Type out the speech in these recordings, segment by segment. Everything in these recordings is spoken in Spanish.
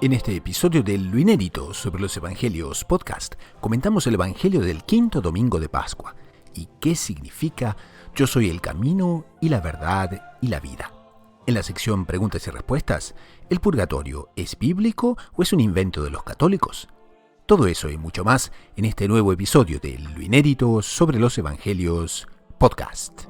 En este episodio de Lo Inédito sobre los Evangelios podcast, comentamos el Evangelio del quinto domingo de Pascua y qué significa Yo soy el camino y la verdad y la vida. En la sección Preguntas y Respuestas, ¿el purgatorio es bíblico o es un invento de los católicos? Todo eso y mucho más en este nuevo episodio de Lo Inédito sobre los Evangelios podcast.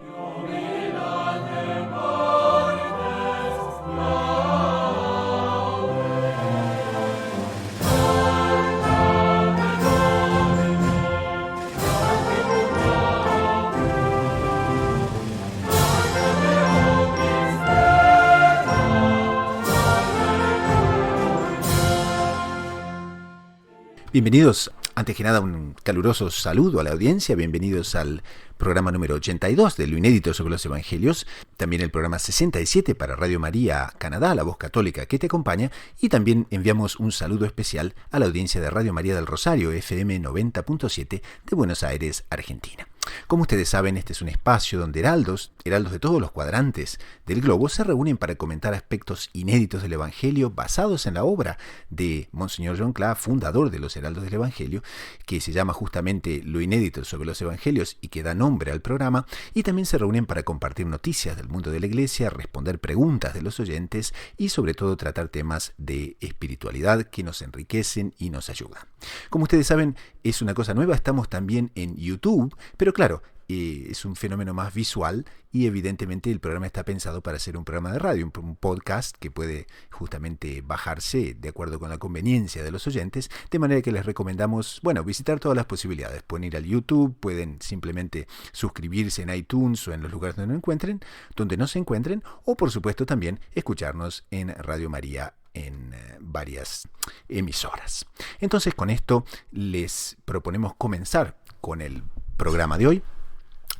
Bienvenidos, antes que nada un caluroso saludo a la audiencia, bienvenidos al programa número 82 de Lo Inédito sobre los Evangelios, también el programa 67 para Radio María Canadá, la voz católica que te acompaña, y también enviamos un saludo especial a la audiencia de Radio María del Rosario, FM 90.7 de Buenos Aires, Argentina. Como ustedes saben, este es un espacio donde heraldos de todos los cuadrantes del globo se reúnen para comentar aspectos inéditos del Evangelio basados en la obra de Monseñor John Cla, fundador de los Heraldos del Evangelio, que se llama justamente Lo Inédito sobre los Evangelios y que da nombre al programa, y también se reúnen para compartir noticias del mundo de la Iglesia, responder preguntas de los oyentes y sobre todo tratar temas de espiritualidad que nos enriquecen y nos ayudan. Como ustedes saben, es una cosa nueva, estamos también en YouTube, pero claro, es un fenómeno más visual y evidentemente el programa está pensado para ser un programa de radio, un podcast que puede justamente bajarse de acuerdo con la conveniencia de los oyentes, de manera que les recomendamos, visitar todas las posibilidades. Pueden ir al YouTube, pueden simplemente suscribirse en iTunes o en los lugares donde no se encuentren, o por supuesto también escucharnos en Radio María en varias emisoras. Entonces con esto les proponemos comenzar con el programa de hoy.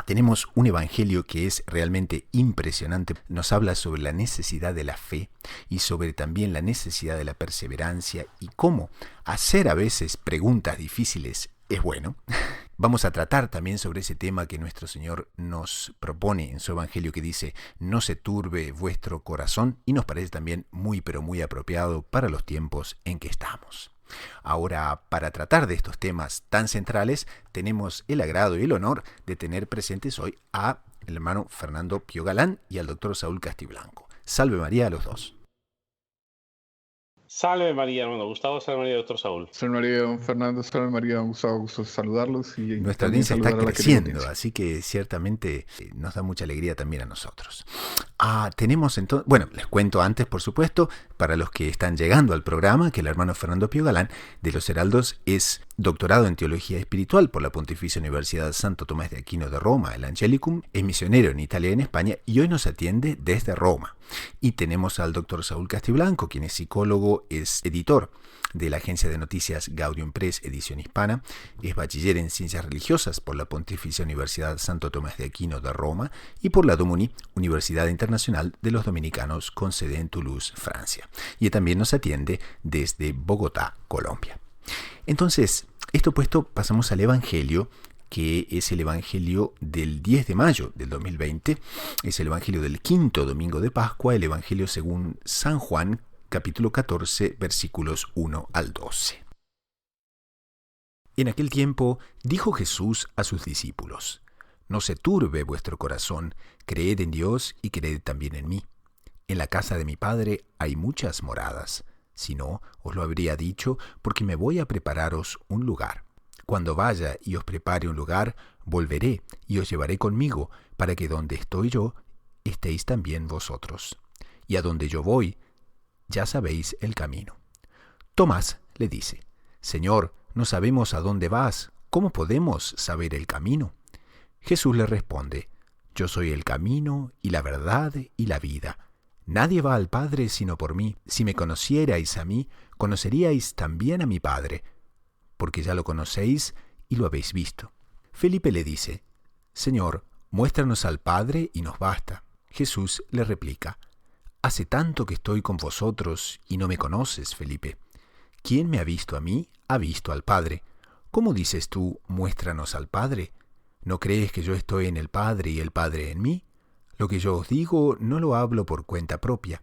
Tenemos un evangelio que es realmente impresionante. Nos habla sobre la necesidad de la fe y sobre también la necesidad de la perseverancia y cómo hacer a veces preguntas difíciles es bueno. Vamos a tratar también sobre ese tema que nuestro Señor nos propone en su evangelio que dice: no se turbe vuestro corazón, y nos parece también muy pero muy apropiado para los tiempos en que estamos. Ahora, para tratar de estos temas tan centrales, tenemos el agrado y el honor de tener presentes hoy a el hermano Fernando Pío Galán y al doctor Saúl Castiblanco. Salve María a los dos. Salve María, hermano Gustavo, salve María, doctor Saúl. Salve María, don Fernando, salve María, Gustavo, gusto saludarlos. Y nuestra audiencia está creciendo, así que ciertamente nos da mucha alegría también a nosotros. Tenemos entonces, les cuento antes, por supuesto, para los que están llegando al programa, que el hermano Fernando Pío Galán de los Heraldos es doctorado en Teología Espiritual por la Pontificia Universidad Santo Tomás de Aquino de Roma, el Angelicum, es misionero en Italia y en España, y hoy nos atiende desde Roma. Y tenemos al doctor Saúl Castiblanco, quien es psicólogo, es editor de la agencia de noticias Gaudium Press, edición hispana, es bachiller en Ciencias Religiosas por la Pontificia Universidad Santo Tomás de Aquino de Roma y por la DOMUNI, Universidad Internacional de los Dominicanos, con sede en Toulouse, Francia. Y también nos atiende desde Bogotá, Colombia. Entonces, esto puesto, pasamos al Evangelio, que es el Evangelio del 10 de mayo del 2020, es el Evangelio del quinto domingo de Pascua, el Evangelio según San Juan, capítulo 14, versículos 1 al 12. En aquel tiempo dijo Jesús a sus discípulos: no se turbe vuestro corazón, creed en Dios y creed también en mí. En la casa de mi Padre hay muchas moradas, si no, os lo habría dicho, porque me voy a prepararos un lugar. Cuando vaya y os prepare un lugar, volveré y os llevaré conmigo, para que donde estoy yo, estéis también vosotros. Y a donde yo voy, ya sabéis el camino. Tomás le dice: Señor, no sabemos a dónde vas, ¿cómo podemos saber el camino? Jesús le responde: Yo soy el camino y la verdad y la vida. Nadie va al Padre sino por mí. Si me conocierais a mí, conoceríais también a mi Padre, porque ya lo conocéis y lo habéis visto. Felipe le dice: Señor, muéstranos al Padre y nos basta. Jesús le replica: Hace tanto que estoy con vosotros y no me conoces, Felipe. Quien me ha visto a mí, ha visto al Padre. ¿Cómo dices tú, muéstranos al Padre? ¿No crees que yo estoy en el Padre y el Padre en mí? Lo que yo os digo no lo hablo por cuenta propia.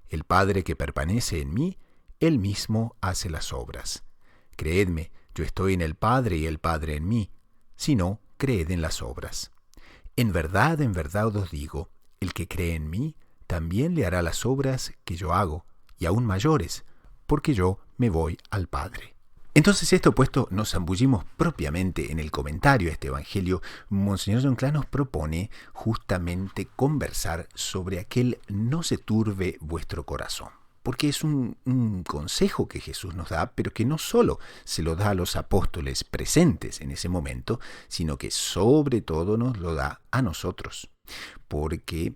El Padre que permanece en mí, Él mismo hace las obras. Creedme, yo estoy en el Padre y el Padre en mí. Si no, creed en las obras. En verdad os digo, el que cree en mí, también le hará las obras que yo hago, y aún mayores, porque yo me voy al Padre. Entonces, esto puesto, nos zambullimos propiamente en el comentario a este evangelio. Monseñor John Cla nos propone justamente conversar sobre aquel no se turbe vuestro corazón. Porque es un consejo que Jesús nos da, pero que no solo se lo da a los apóstoles presentes en ese momento, sino que sobre todo nos lo da a nosotros. Porque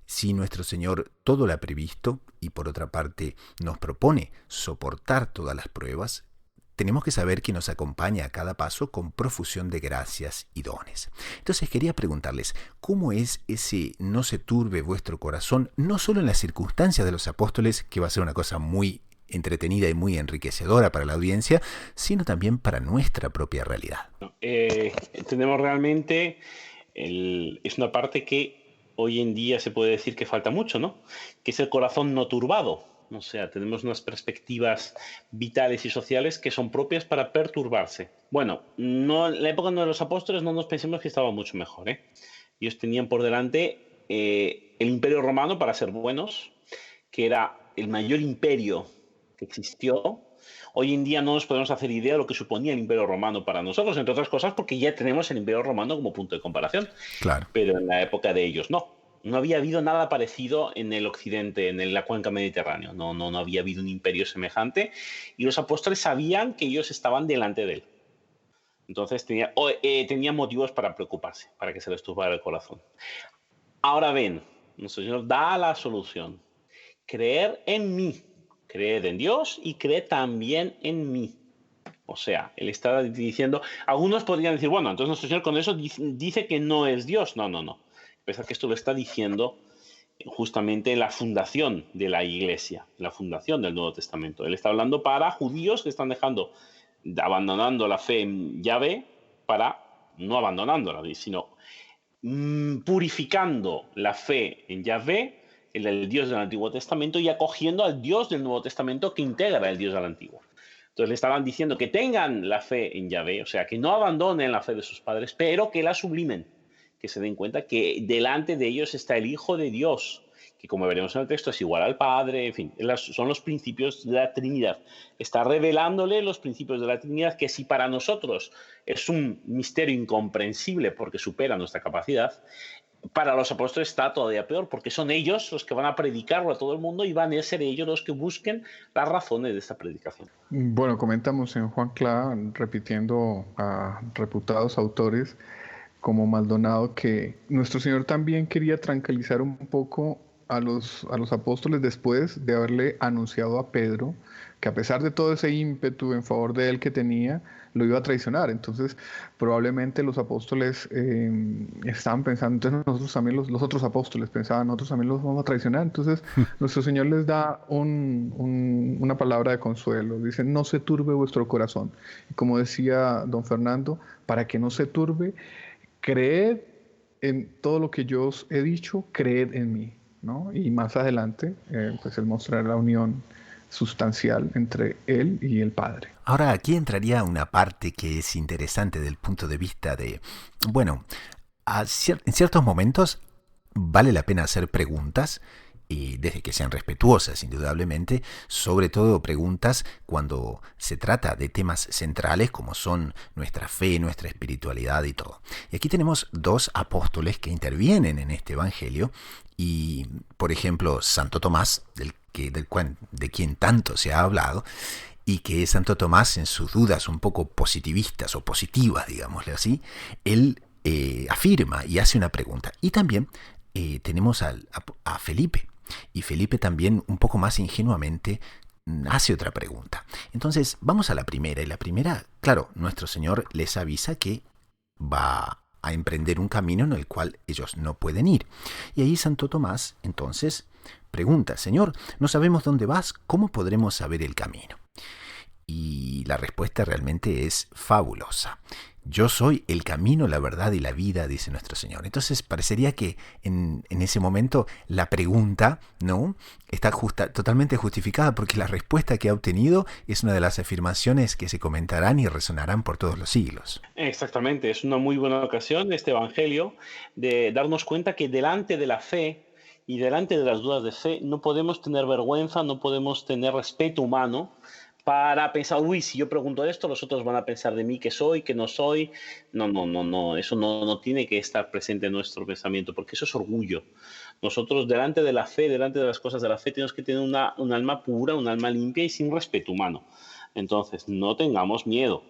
si nuestro Señor todo lo ha previsto y por otra parte nos propone soportar todas las pruebas, tenemos que saber que nos acompaña a cada paso con profusión de gracias y dones. Entonces quería preguntarles, ¿cómo es ese no se turbe vuestro corazón, no solo en las circunstancias de los apóstoles, que va a ser una cosa muy entretenida y muy enriquecedora para la audiencia, sino también para nuestra propia realidad? Tenemos realmente, es una parte que hoy en día se puede decir que falta mucho, ¿no? Que es el corazón no turbado. O sea, tenemos unas perspectivas vitales y sociales que son propias para perturbarse. Bueno, no, en la época de los apóstoles no nos pensemos que estaba mucho mejor, ¿eh? Ellos tenían por delante el Imperio Romano, para ser buenos, que era el mayor imperio que existió. Hoy en día no nos podemos hacer idea de lo que suponía el Imperio Romano para nosotros, entre otras cosas porque ya tenemos el Imperio Romano como punto de comparación. Claro. Pero en la época de ellos no. No había habido nada parecido en el occidente, en la cuenca mediterránea. No había habido un imperio semejante. Y los apóstoles sabían que ellos estaban delante de él. Entonces tenían motivos para preocuparse, para que se les turbara el corazón. Ahora ven, nuestro Señor da la solución. Creer en mí. Creed en Dios y creed también en mí. O sea, Él está diciendo... Algunos podrían decir, bueno, entonces nuestro Señor con eso dice que no es Dios. No. Pese a que esto lo está diciendo justamente en la fundación de la Iglesia, en la fundación del Nuevo Testamento. Él está hablando para judíos que están abandonando la fe en Yahvé, para no abandonándola, sino purificando la fe en Yahvé, el Dios del Antiguo Testamento, y acogiendo al Dios del Nuevo Testamento que integra el Dios del Antiguo. Entonces le estaban diciendo que tengan la fe en Yahvé, o sea, que no abandonen la fe de sus padres, pero que la sublimen, que se den cuenta que delante de ellos está el Hijo de Dios, que como veremos en el texto es igual al Padre, en fin, son los principios de la Trinidad. Está revelándole los principios de la Trinidad, que si para nosotros es un misterio incomprensible porque supera nuestra capacidad, para los apóstoles está todavía peor, porque son ellos los que van a predicarlo a todo el mundo y van a ser ellos los que busquen las razones de esta predicación. Bueno, comentamos en Juan Cla, repitiendo a reputados autores como Maldonado, que nuestro Señor también quería tranquilizar un poco a los apóstoles después de haberle anunciado a Pedro que a pesar de todo ese ímpetu en favor de él que tenía, lo iba a traicionar. Entonces, probablemente los apóstoles estaban pensando, entonces nosotros también, los otros apóstoles pensaban, nosotros también los vamos a traicionar. Entonces, nuestro Señor les da una palabra de consuelo. Dice, no se turbe vuestro corazón. Y como decía don Fernando, para que no se turbe, creed en todo lo que yo os he dicho, creed en mí, ¿no? Y más adelante, pues él mostrará la unión sustancial entre él y el Padre. Ahora, aquí entraría una parte que es interesante del punto de vista de, bueno, en ciertos momentos vale la pena hacer preguntas, y desde que sean respetuosas, indudablemente, sobre todo preguntas cuando se trata de temas centrales como son nuestra fe, nuestra espiritualidad y todo. Y aquí tenemos dos apóstoles que intervienen en este evangelio y, por ejemplo, Santo Tomás, de quien tanto se ha hablado, y que Santo Tomás, en sus dudas un poco positivistas o positivas, digámosle así, él afirma y hace una pregunta. Y también tenemos a Felipe. Y Felipe también, un poco más ingenuamente, hace otra pregunta. Entonces, vamos a la primera. Y la primera, claro, nuestro Señor les avisa que va a emprender un camino en el cual ellos no pueden ir. Y ahí Santo Tomás, entonces, pregunta, Señor, no sabemos dónde vas, ¿cómo podremos saber el camino? Y la respuesta realmente es fabulosa. Yo soy el camino, la verdad y la vida, dice nuestro Señor. Entonces parecería que en ese momento la pregunta, ¿no?, está totalmente justificada, porque la respuesta que ha obtenido es una de las afirmaciones que se comentarán y resonarán por todos los siglos. Exactamente, es una muy buena ocasión este Evangelio de darnos cuenta que delante de la fe y delante de las dudas de fe no podemos tener vergüenza, no podemos tener respeto humano para pensar, uy, si yo pregunto esto, los otros van a pensar de mí que soy, que no soy. No, no, no, no, eso no tiene que estar presente en nuestro pensamiento, porque eso es orgullo. Nosotros delante de la fe, delante de las cosas de la fe, tenemos que tener un alma pura, un alma limpia y sin respeto humano. Entonces, no tengamos miedo.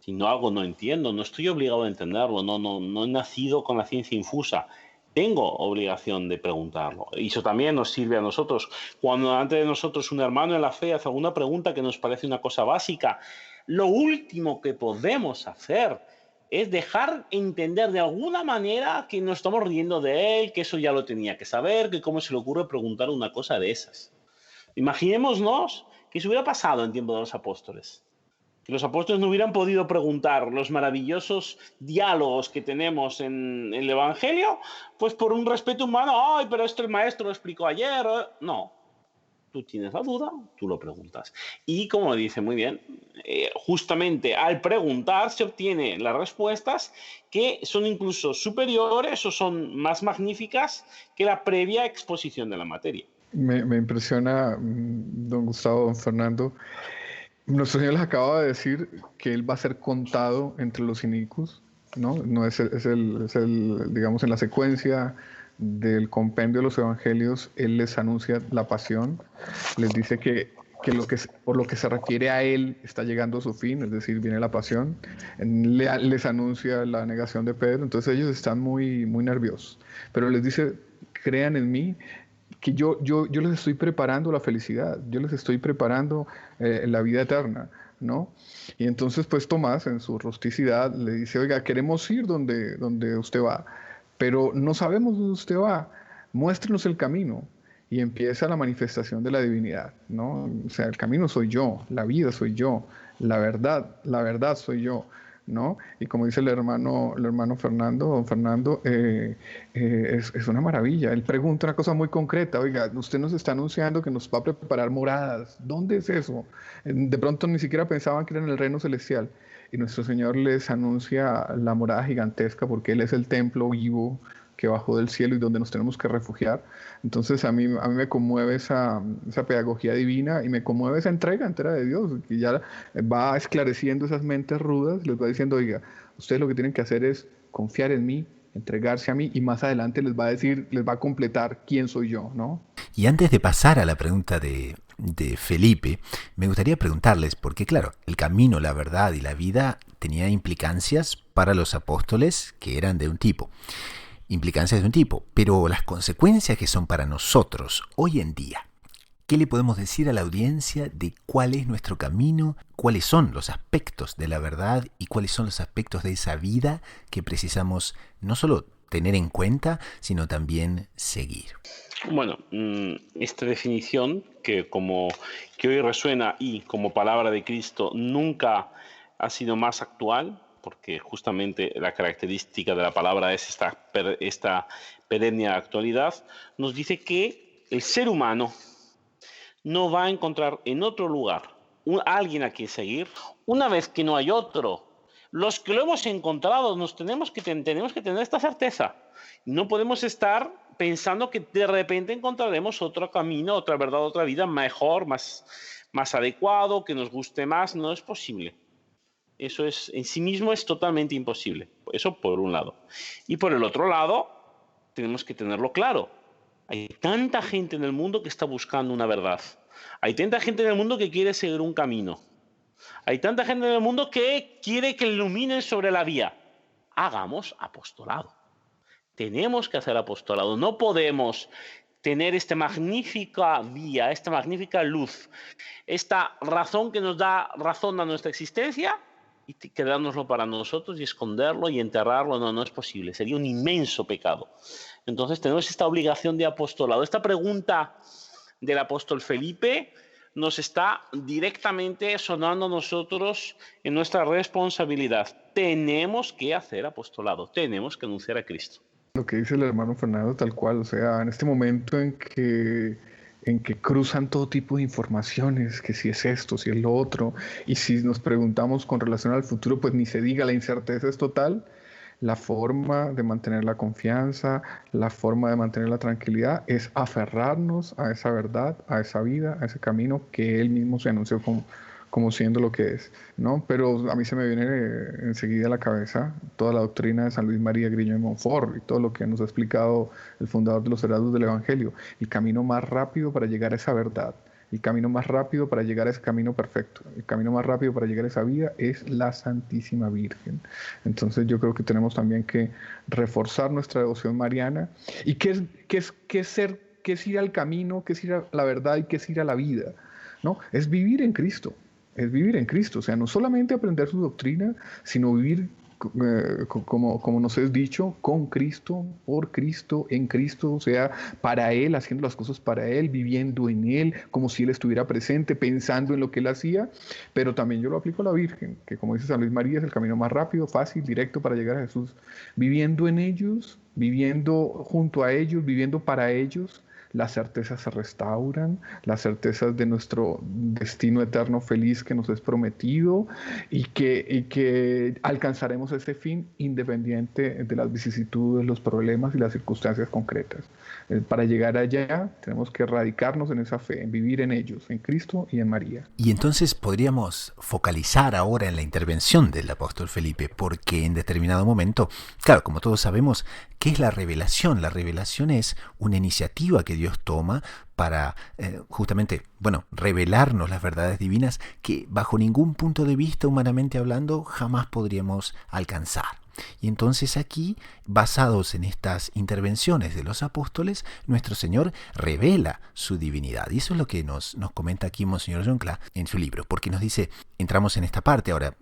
Si no algo no entiendo, no estoy obligado a entenderlo, no he nacido con la ciencia infusa. Tengo obligación de preguntarlo. Y eso también nos sirve a nosotros. Cuando delante de nosotros un hermano en la fe hace alguna pregunta que nos parece una cosa básica, lo último que podemos hacer es dejar entender de alguna manera que nos estamos riendo de él, que eso ya lo tenía que saber, que cómo se le ocurre preguntar una cosa de esas. Imaginémonos que eso hubiera pasado en tiempo de los apóstoles. Que los apóstoles no hubieran podido preguntar los maravillosos diálogos que tenemos en el Evangelio, pues por un respeto humano, ay, pero esto el maestro lo explicó ayer. No, tú tienes la duda, tú lo preguntas. Y como dice muy bien, justamente al preguntar se obtienen las respuestas que son incluso superiores o son más magníficas que la previa exposición de la materia. Me impresiona, don Gustavo, don Fernando. Nuestro Señor les acaba de decir que Él va a ser contado entre los inicuos, ¿no? No es el, digamos, en la secuencia del compendio de los evangelios, Él les anuncia la pasión, les dice que por lo que se refiere a Él está llegando a su fin, es decir, viene la pasión, les anuncia la negación de Pedro, entonces ellos están muy, muy nerviosos, pero les dice, crean en mí, que yo les estoy preparando la felicidad, yo les estoy preparando la vida eterna, ¿no? Y entonces pues Tomás en su rusticidad le dice, oiga, queremos ir donde usted va, pero no sabemos dónde usted va, muéstrenos el camino. Y empieza la manifestación de la divinidad, ¿no? O sea, el camino soy yo, la vida soy yo, la verdad soy yo, ¿no? Y como dice el hermano Fernando, don Fernando, es una maravilla. Él pregunta una cosa muy concreta, oiga, usted nos está anunciando que nos va a preparar moradas, ¿dónde es eso? De pronto ni siquiera pensaban que era en el reino celestial. Y nuestro Señor les anuncia la morada gigantesca porque Él es el templo vivo que bajó del cielo y donde nos tenemos que refugiar. Entonces a mí me conmueve esa pedagogía divina y me conmueve esa entrega entera de Dios, que ya va esclareciendo esas mentes rudas, les va diciendo, oiga, ustedes lo que tienen que hacer es confiar en mí, entregarse a mí, y más adelante les va a decir, les va a completar quién soy yo, ¿no? Y antes de pasar a la pregunta de Felipe, me gustaría preguntarles, porque claro, el camino, la verdad y la vida tenía implicancias para los apóstoles que eran de un tipo. Implicancias de un tipo, pero las consecuencias que son para nosotros hoy en día. ¿Qué le podemos decir a la audiencia de cuál es nuestro camino, cuáles son los aspectos de la verdad y cuáles son los aspectos de esa vida que precisamos no solo tener en cuenta, sino también seguir? Bueno, esta definición que hoy resuena y como palabra de Cristo nunca ha sido más actual, porque justamente la característica de la palabra es esta perenne actualidad, nos dice que el ser humano no va a encontrar en otro lugar alguien a quien seguir una vez que no hay otro. Los que lo hemos encontrado tenemos que tener esta certeza. No podemos estar pensando que de repente encontraremos otro camino, otra verdad, otra vida mejor, más adecuado, que nos guste más. No es posible. Eso en sí mismo es totalmente imposible. Eso por un lado. Y por el otro lado, tenemos que tenerlo claro. Hay tanta gente en el mundo que está buscando una verdad. Hay tanta gente en el mundo que quiere seguir un camino. Hay tanta gente en el mundo que quiere que iluminen sobre la vía. Hagamos apostolado. Tenemos que hacer apostolado. No podemos tener esta magnífica vía, esta magnífica luz, esta razón que nos da razón a nuestra existencia y quedárnoslo para nosotros y esconderlo y enterrarlo. No es posible. Sería un inmenso pecado. Entonces tenemos esta obligación de apostolado. Esta pregunta del apóstol Felipe nos está directamente sonando a nosotros en nuestra responsabilidad. Tenemos que hacer apostolado, tenemos que anunciar a Cristo. Lo que dice el hermano Fernando, tal cual, o sea, en este momento en que cruzan todo tipo de informaciones, que si es esto, si es lo otro, y si nos preguntamos con relación al futuro, pues ni se diga, la incerteza es total. La forma de mantener la confianza, la forma de mantener la tranquilidad es aferrarnos a esa verdad, a esa vida, a ese camino que Él mismo se anunció como siendo lo que es, ¿no? Pero a mí se me viene enseguida a la cabeza toda la doctrina de San Luis María Griñó de Montfort y todo lo que nos ha explicado el fundador de los Heraldos del Evangelio. El camino más rápido para llegar a esa verdad, el camino más rápido para llegar a ese camino perfecto, el camino más rápido para llegar a esa vida es la Santísima Virgen. Entonces yo creo que tenemos también que reforzar nuestra devoción mariana. ¿Y qué es ir al camino, qué es ir a la verdad y qué es ir a la vida? ¿No? Es vivir en Cristo. Es vivir en Cristo, o sea, no solamente aprender su doctrina, sino vivir como nos es dicho, con Cristo, por Cristo, en Cristo, o sea, para Él, haciendo las cosas para Él, viviendo en Él, como si Él estuviera presente, pensando en lo que Él hacía, pero también yo lo aplico a la Virgen, que como dice San Luis María, es el camino más rápido, fácil, directo para llegar a Jesús, viviendo en ellos, viviendo junto a ellos, viviendo para ellos. Las certezas se restauran, las certezas de nuestro destino eterno feliz que nos es prometido y que alcanzaremos ese fin independiente de las vicisitudes, los problemas y las circunstancias concretas. Para llegar allá tenemos que radicarnos en esa fe, en vivir en ellos, en Cristo y en María. Y entonces podríamos focalizar ahora en la intervención del apóstol Felipe, porque en determinado momento, claro, como todos sabemos, ¿qué es la revelación? La revelación es una iniciativa que Dios toma para justamente, revelarnos las verdades divinas que bajo ningún punto de vista, humanamente hablando, jamás podríamos alcanzar. Y entonces aquí, basados en estas intervenciones de los apóstoles, nuestro Señor revela su divinidad. Y eso es lo que nos comenta aquí Monseñor Joncla en su libro, porque nos dice, entramos en esta parte ahora,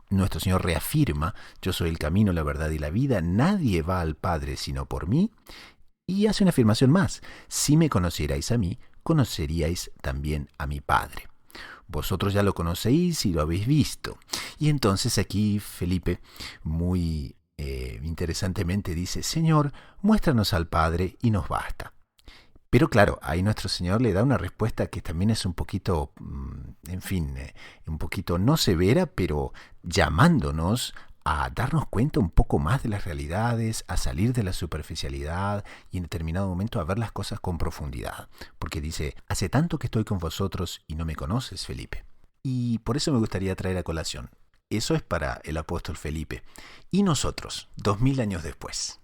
nuestro Señor reafirma, yo soy el camino, la verdad y la vida, nadie va al Padre sino por mí, y hace una afirmación más, si me conocierais a mí, conoceríais también a mi Padre. Vosotros ya lo conocéis y lo habéis visto. Y entonces aquí Felipe muy interesantemente dice, Señor, muéstranos al Padre y nos basta. Pero claro, ahí nuestro Señor le da una respuesta que también es un poquito, un poquito no severa, pero llamándonos a darnos cuenta un poco más de las realidades, a salir de la superficialidad y en determinado momento a ver las cosas con profundidad. Porque dice, hace tanto que estoy con vosotros y no me conoces, Felipe. Y por eso me gustaría traer a colación. Eso es para el apóstol Felipe. Y nosotros, 2000 años después.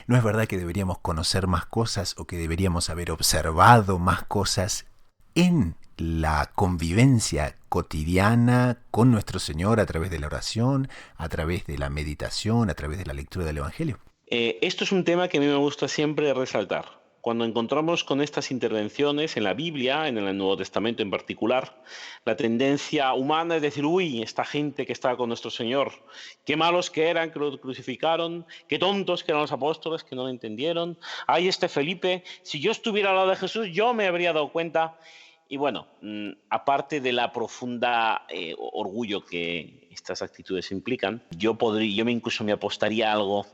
¿No es verdad que deberíamos conocer más cosas o que deberíamos haber observado más cosas en la convivencia cotidiana con nuestro Señor a través de la oración, a través de la meditación, a través de la lectura del Evangelio? Esto es un tema que a mí me gusta siempre resaltar. Cuando encontramos con estas intervenciones en la Biblia, en el Nuevo Testamento en particular, la tendencia humana es decir, uy, esta gente que estaba con nuestro Señor, qué malos que eran, que lo crucificaron, qué tontos que eran los apóstoles, que no lo entendieron. Ay, este Felipe, si yo estuviera al lado de Jesús, yo me habría dado cuenta. Y bueno, aparte de la profunda orgullo que estas actitudes implican, yo incluso me apostaría algo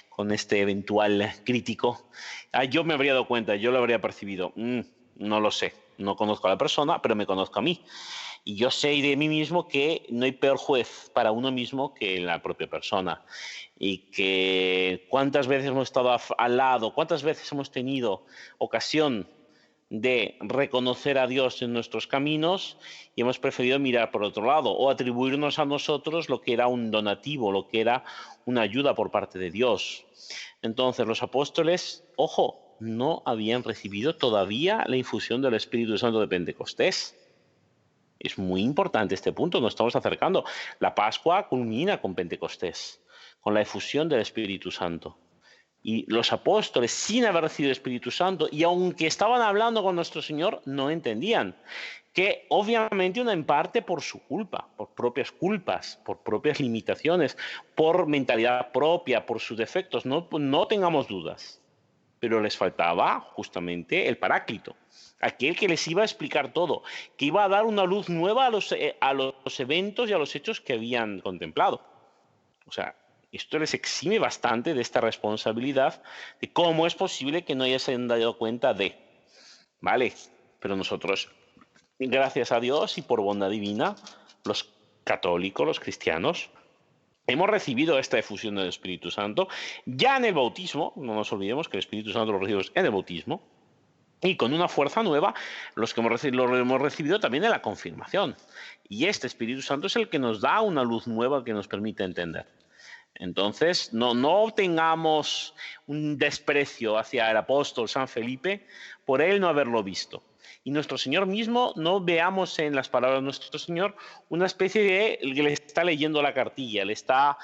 con este eventual crítico. Yo me habría dado cuenta, yo lo habría percibido. No lo sé, no conozco a la persona, pero me conozco a mí. Y yo sé de mí mismo que no hay peor juez para uno mismo que la propia persona. Y que cuántas veces hemos estado al lado, cuántas veces hemos tenido ocasión de reconocer a Dios en nuestros caminos y hemos preferido mirar por otro lado o atribuirnos a nosotros lo que era un donativo, lo que era una ayuda por parte de Dios. Entonces los apóstoles, ojo, no habían recibido todavía la infusión del Espíritu Santo de Pentecostés. Es muy importante este punto, nos estamos acercando. La Pascua culmina con Pentecostés, con la efusión del Espíritu Santo. Y los apóstoles, sin haber recibido el Espíritu Santo, y aunque estaban hablando con nuestro Señor, no entendían. Que obviamente en parte por su culpa, por propias culpas, por propias limitaciones, por mentalidad propia, por sus defectos, no tengamos dudas. Pero les faltaba justamente el Paráclito, aquel que les iba a explicar todo, que iba a dar una luz nueva a los eventos y a los hechos que habían contemplado. O sea, esto les exime bastante de esta responsabilidad de cómo es posible que no se hayan dado cuenta de, ¿vale? Pero nosotros, gracias a Dios y por bondad divina, los católicos, los cristianos, hemos recibido esta efusión del Espíritu Santo ya en el bautismo. No nos olvidemos que el Espíritu Santo lo recibimos en el bautismo, y con una fuerza nueva lo hemos recibido también en la confirmación. Y este Espíritu Santo es el que nos da una luz nueva que nos permite entender. Entonces, no tengamos un desprecio hacia el apóstol San Felipe por él no haberlo visto. Y nuestro Señor mismo, no veamos en las palabras de nuestro Señor una especie de que le está leyendo la cartilla, lo está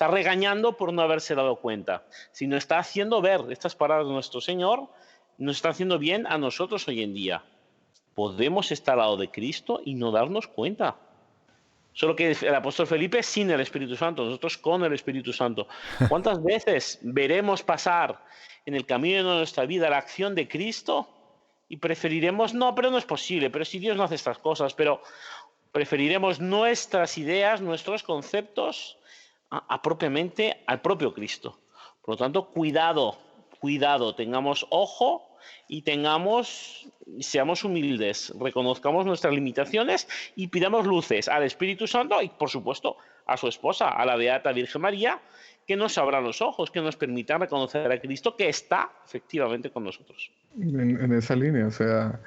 regañando por no haberse dado cuenta, sino está haciendo ver estas palabras de nuestro Señor, nos está haciendo bien a nosotros hoy en día. Podemos estar al lado de Cristo y no darnos cuenta. Solo que el apóstol Felipe sin el Espíritu Santo, nosotros con el Espíritu Santo. ¿Cuántas veces veremos pasar en el camino de nuestra vida la acción de Cristo y preferiremos, no, pero no es posible, pero si Dios no hace estas cosas, pero preferiremos nuestras ideas, nuestros conceptos propiamente al propio Cristo? Por lo tanto, cuidado, tengamos ojo y seamos humildes, reconozcamos nuestras limitaciones y pidamos luces al Espíritu Santo y, por supuesto, a su esposa, a la Beata Virgen María, que nos abra los ojos, que nos permita reconocer a Cristo que está efectivamente con nosotros. En esa línea, o sea,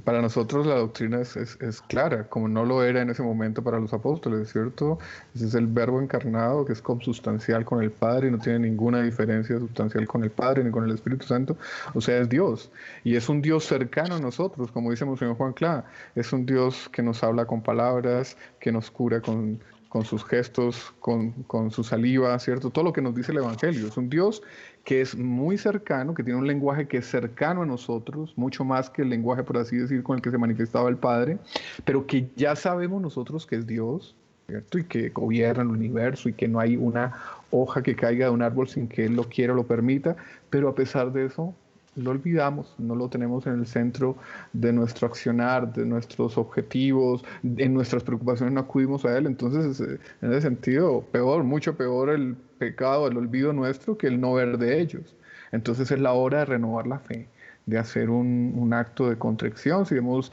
para nosotros la doctrina es clara, como no lo era en ese momento para los apóstoles, ¿cierto? Ese es el Verbo encarnado que es consubstancial con el Padre y no tiene ninguna diferencia sustancial con el Padre ni con el Espíritu Santo, o sea, es Dios. Y es un Dios cercano a nosotros, como dice Monseñor Juan Clá, es un Dios que nos habla con palabras, que nos cura con sus gestos, con su saliva, ¿cierto? Todo lo que nos dice el Evangelio. Es un Dios que es muy cercano, que tiene un lenguaje que es cercano a nosotros, mucho más que el lenguaje, por así decir, con el que se manifestaba el Padre, pero que ya sabemos nosotros que es Dios, ¿cierto? Y que gobierna el universo y que no hay una hoja que caiga de un árbol sin que Él lo quiera o lo permita, pero a pesar de eso, lo olvidamos, no lo tenemos en el centro de nuestro accionar, de nuestros objetivos, en nuestras preocupaciones no acudimos a Él. Entonces, en ese sentido, peor, mucho peor el pecado, el olvido nuestro que el no ver de ellos. Entonces es la hora de renovar la fe, de hacer un acto de contrición, si hemos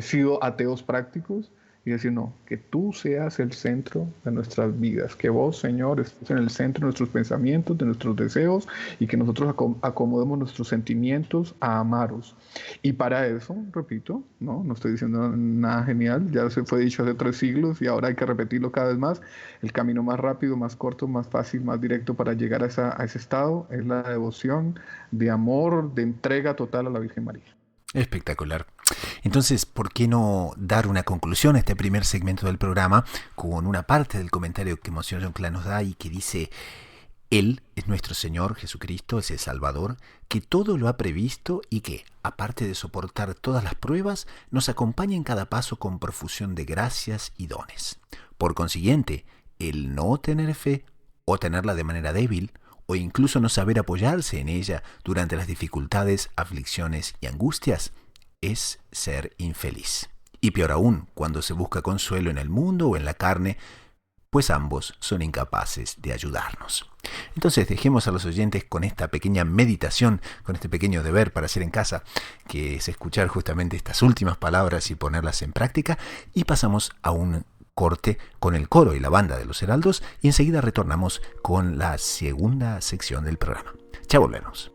sido ateos prácticos, y decir, no, que tú seas el centro de nuestras vidas, que vos, Señor, estés en el centro de nuestros pensamientos, de nuestros deseos, y que nosotros acomodemos nuestros sentimientos a amaros. Y para eso, repito, no estoy diciendo nada genial, ya se fue dicho hace 3 siglos y ahora hay que repetirlo cada vez más. El camino más rápido, más corto, más fácil, más directo para llegar a ese estado es la devoción de amor, de entrega total a la Virgen María. Espectacular. Entonces, ¿por qué no dar una conclusión a este primer segmento del programa con una parte del comentario que Monseñor John Clá nos da y que dice: Él es nuestro Señor Jesucristo, es el Salvador, que todo lo ha previsto y que, aparte de soportar todas las pruebas, nos acompaña en cada paso con profusión de gracias y dones. Por consiguiente, el no tener fe o tenerla de manera débil, o incluso no saber apoyarse en ella durante las dificultades, aflicciones y angustias, es ser infeliz. Y peor aún, cuando se busca consuelo en el mundo o en la carne, pues ambos son incapaces de ayudarnos. Entonces dejemos a los oyentes con esta pequeña meditación, con este pequeño deber para hacer en casa, que es escuchar justamente estas últimas palabras y ponerlas en práctica, y pasamos a un corte con el coro y la banda de los heraldos y enseguida retornamos con la segunda sección del programa. Ya volvemos.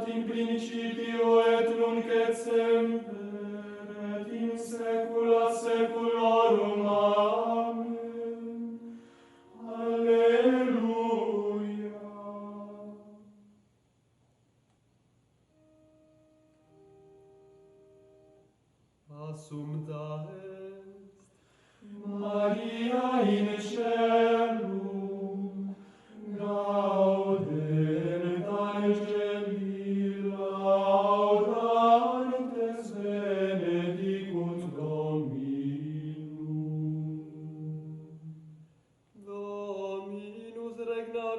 In principio et nunc et semper et in saecula saeculorum. Amen. Alleluia. Assumpta est Maria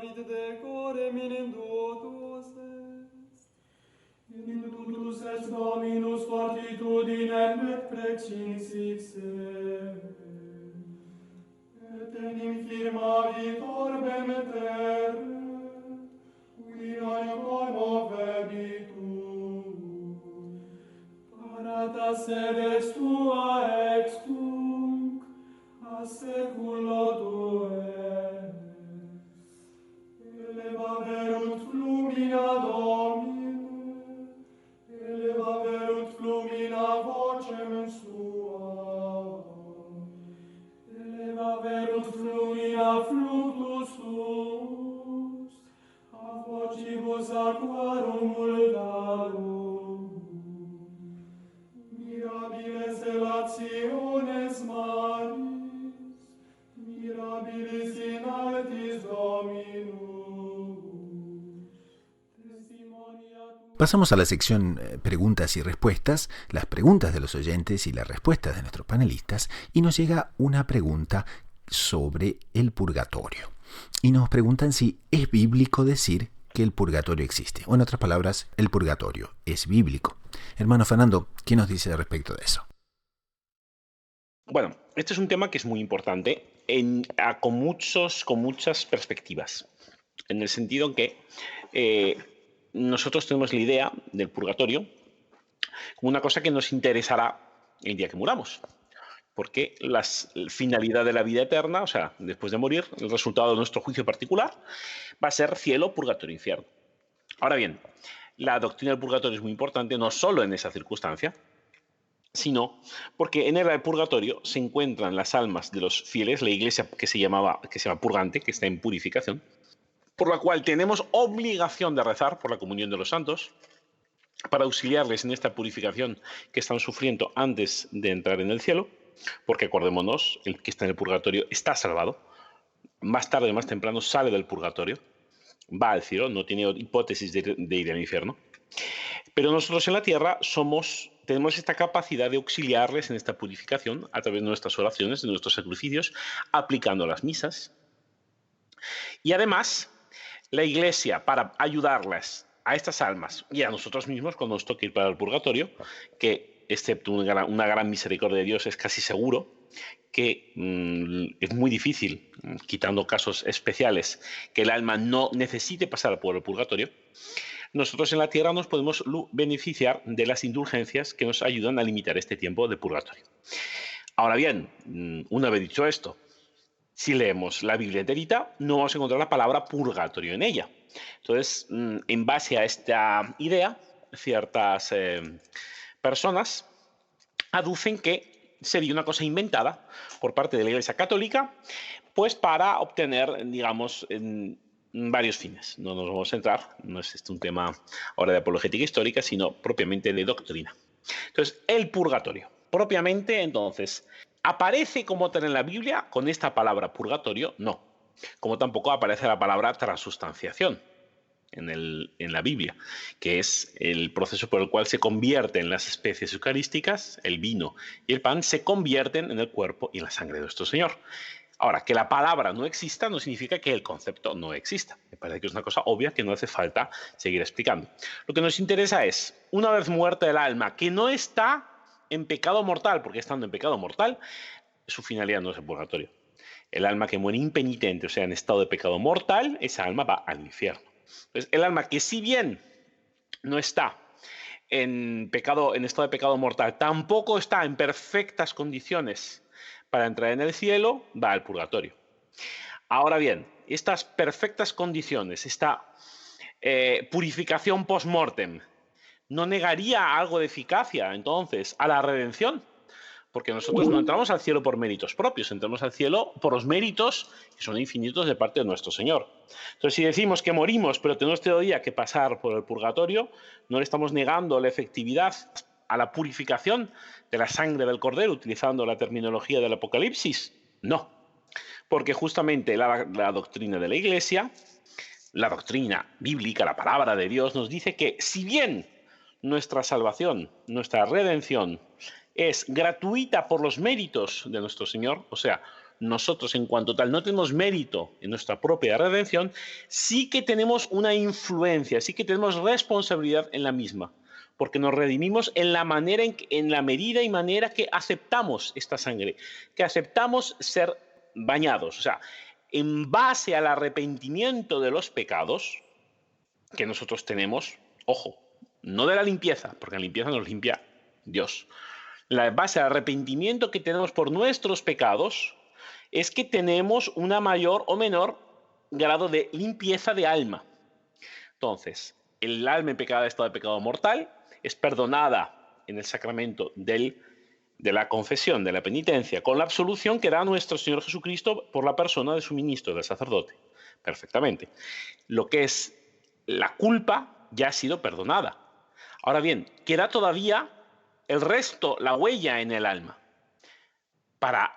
David decorem in indutus est. In indutus est Dominus fortitudinem et precinsis et in infirmavit orbem terre, qui non conmovebitur. Parata sedes tua extunc, a seculo tues. Elevaverunt flumina Domine, elevaverunt flumina vocem sua, elevaverunt flumina fluctus sus, a vocibus aquarum multarum. Mirabiles elationes maris, mirabilis in altis Dominus. Pasamos a la sección preguntas y respuestas, las preguntas de los oyentes y las respuestas de nuestros panelistas, y nos llega una pregunta sobre el purgatorio. Y nos preguntan si es bíblico decir que el purgatorio existe. O en otras palabras, el purgatorio es bíblico. Hermano Fernando, ¿qué nos dice respecto de eso? Bueno, este es un tema que es muy importante con muchas perspectivas. En el sentido en que nosotros tenemos la idea del purgatorio como una cosa que nos interesará el día que muramos. Porque la finalidad de la vida eterna, o sea, después de morir, el resultado de nuestro juicio particular, va a ser cielo, purgatorio, infierno. Ahora bien, la doctrina del purgatorio es muy importante, no solo en esa circunstancia, sino porque en el purgatorio se encuentran las almas de los fieles, la iglesia que se llama purgante, que está en purificación, por la cual tenemos obligación de rezar por la comunión de los santos, para auxiliarles en esta purificación que están sufriendo antes de entrar en el cielo, porque acordémonos, el que está en el purgatorio está salvado, más tarde o más temprano sale del purgatorio, va al cielo, no tiene hipótesis de ir al infierno. Pero nosotros en la tierra tenemos esta capacidad de auxiliarles en esta purificación a través de nuestras oraciones, de nuestros sacrificios, aplicando las misas. Y además, la Iglesia, para ayudarlas a estas almas y a nosotros mismos cuando nos toque ir para el purgatorio, que excepto una gran misericordia de Dios es casi seguro que es muy difícil, quitando casos especiales, que el alma no necesite pasar por el purgatorio, nosotros en la tierra nos podemos beneficiar de las indulgencias que nos ayudan a limitar este tiempo de purgatorio. Ahora bien, una vez dicho esto, si leemos la Biblia enterita, no vamos a encontrar la palabra purgatorio en ella. Entonces, en base a esta idea, ciertas personas aducen que sería una cosa inventada por parte de la Iglesia Católica, pues para obtener, digamos, varios fines. No nos vamos a centrar, no es un tema ahora de apologética histórica, sino propiamente de doctrina. Entonces, el purgatorio, propiamente, entonces, ¿aparece como tal en la Biblia con esta palabra purgatorio? No. Como tampoco aparece la palabra transustanciación en la Biblia, que es el proceso por el cual se convierten las especies eucarísticas, el vino y el pan, se convierten en el cuerpo y en la sangre de nuestro Señor. Ahora, que la palabra no exista no significa que el concepto no exista. Me parece que es una cosa obvia que no hace falta seguir explicando. Lo que nos interesa es, una vez muerta el alma, que no está en pecado mortal, porque estando en pecado mortal, su finalidad no es el purgatorio. El alma que muere impenitente, o sea, en estado de pecado mortal, esa alma va al infierno. Entonces, el alma que si bien no está en estado de pecado mortal, tampoco está en perfectas condiciones para entrar en el cielo, va al purgatorio. Ahora bien, estas perfectas condiciones, esta purificación post-mortem, ¿no negaría algo de eficacia, entonces, a la redención? Porque nosotros no entramos al cielo por méritos propios, entramos al cielo por los méritos que son infinitos de parte de nuestro Señor. Entonces, si decimos que morimos, pero tenemos todavía que pasar por el purgatorio, no le estamos negando la efectividad a la purificación de la sangre del Cordero, utilizando la terminología del Apocalipsis. No, porque justamente la doctrina de la Iglesia, la doctrina bíblica, la palabra de Dios, nos dice que si bien nuestra salvación, nuestra redención, es gratuita por los méritos de nuestro Señor, o sea, nosotros en cuanto tal no tenemos mérito en nuestra propia redención, sí que tenemos una influencia, sí que tenemos responsabilidad en la misma, porque nos redimimos en la medida y manera que aceptamos esta sangre, que aceptamos ser bañados. O sea, en base al arrepentimiento de los pecados que nosotros tenemos, ojo, no de la limpieza, porque la limpieza nos limpia Dios. La base al arrepentimiento que tenemos por nuestros pecados es que tenemos una mayor o menor grado de limpieza de alma. Entonces, el alma en pecado, estado de pecado mortal, es perdonada en el sacramento de la confesión, de la penitencia, con la absolución que da nuestro Señor Jesucristo por la persona de su ministro, del sacerdote. Perfectamente. Lo que es la culpa ya ha sido perdonada. Ahora bien, queda todavía el resto, la huella en el alma. Para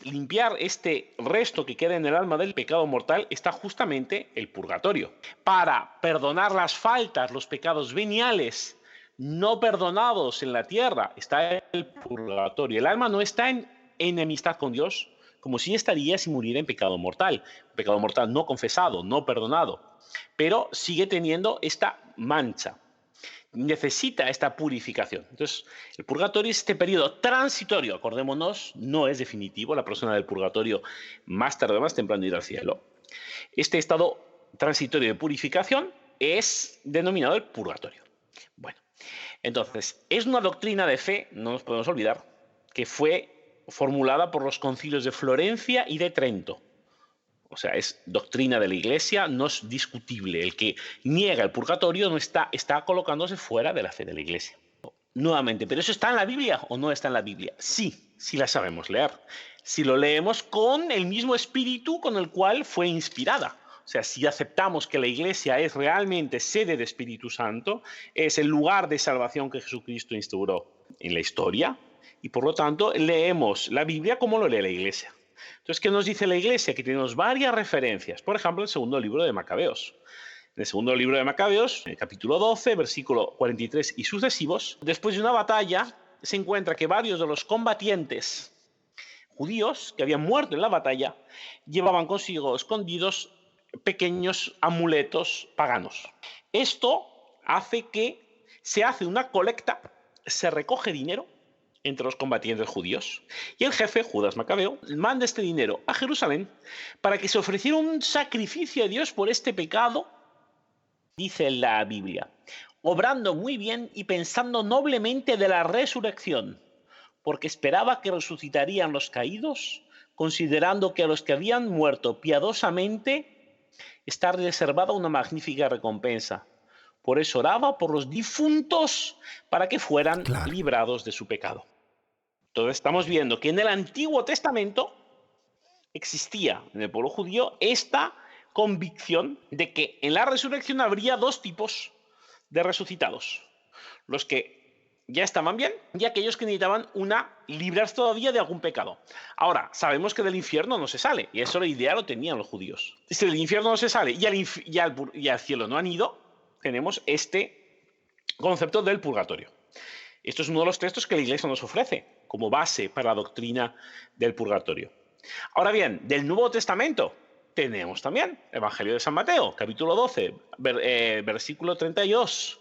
limpiar este resto que queda en el alma del pecado mortal está justamente el purgatorio. Para perdonar las faltas, los pecados veniales no perdonados en la tierra, está el purgatorio. El alma no está en enemistad con Dios, como si estaría si muriera en pecado mortal no confesado, no perdonado, pero sigue teniendo esta mancha. Necesita esta purificación. Entonces, el purgatorio es este periodo transitorio, acordémonos, no es definitivo, la persona del purgatorio más tarde o más temprano irá al cielo. Este estado transitorio de purificación es denominado el purgatorio. Bueno, entonces, es una doctrina de fe, no nos podemos olvidar, que fue formulada por los concilios de Florencia y de Trento. O sea, es doctrina de la Iglesia, no es discutible. El que niega el purgatorio no está colocándose fuera de la fe de la Iglesia. Nuevamente, ¿pero eso está en la Biblia o no está en la Biblia? Sí, sí la sabemos leer. Si lo leemos con el mismo espíritu con el cual fue inspirada. O sea, si aceptamos que la Iglesia es realmente sede de Espíritu Santo, es el lugar de salvación que Jesucristo instauró en la historia, y por lo tanto leemos la Biblia como lo lee la Iglesia. Entonces, ¿qué nos dice la Iglesia? Que tenemos varias referencias. Por ejemplo, el segundo libro de Macabeos. En el segundo libro de Macabeos, en el capítulo 12, versículo 43 y sucesivos, después de una batalla, se encuentra que varios de los combatientes judíos que habían muerto en la batalla llevaban consigo escondidos pequeños amuletos paganos. Esto hace que se hace una colecta, se recoge dinero entre los combatientes judíos. Y el jefe, Judas Macabeo, manda este dinero a Jerusalén para que se ofreciera un sacrificio a Dios por este pecado, dice la Biblia, obrando muy bien y pensando noblemente de la resurrección, porque esperaba que resucitarían los caídos, considerando que a los que habían muerto piadosamente está reservada una magnífica recompensa. Por eso oraba por los difuntos para que fueran librados de su pecado. Entonces estamos viendo que en el Antiguo Testamento existía en el pueblo judío esta convicción de que en la resurrección habría dos tipos de resucitados. Los que ya estaban bien y aquellos que necesitaban librarse todavía de algún pecado. Ahora, sabemos que del infierno no se sale, y eso la idea lo tenían los judíos. Si del infierno no se sale y al cielo no han ido, tenemos este concepto del purgatorio. Esto es uno de los textos que la Iglesia nos ofrece como base para la doctrina del purgatorio. Ahora bien, del Nuevo Testamento tenemos también el Evangelio de San Mateo, capítulo 12, versículo 32.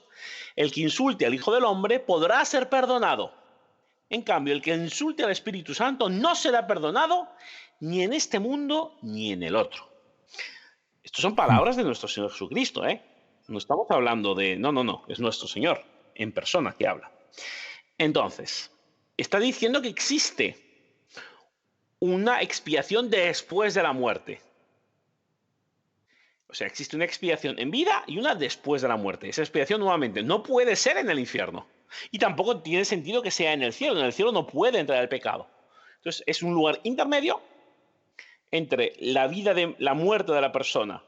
El que insulte al Hijo del Hombre podrá ser perdonado. En cambio, el que insulte al Espíritu Santo no será perdonado ni en este mundo ni en el otro. Estas son palabras de nuestro Señor Jesucristo, ¿eh? No estamos hablando de... No, es nuestro Señor en persona que habla. Entonces, está diciendo que existe una expiación después de la muerte. O sea, existe una expiación en vida y una después de la muerte. Esa expiación, nuevamente, no puede ser en el infierno. Y tampoco tiene sentido que sea en el cielo. En el cielo no puede entrar el pecado. Entonces, es un lugar intermedio entre la muerte de la persona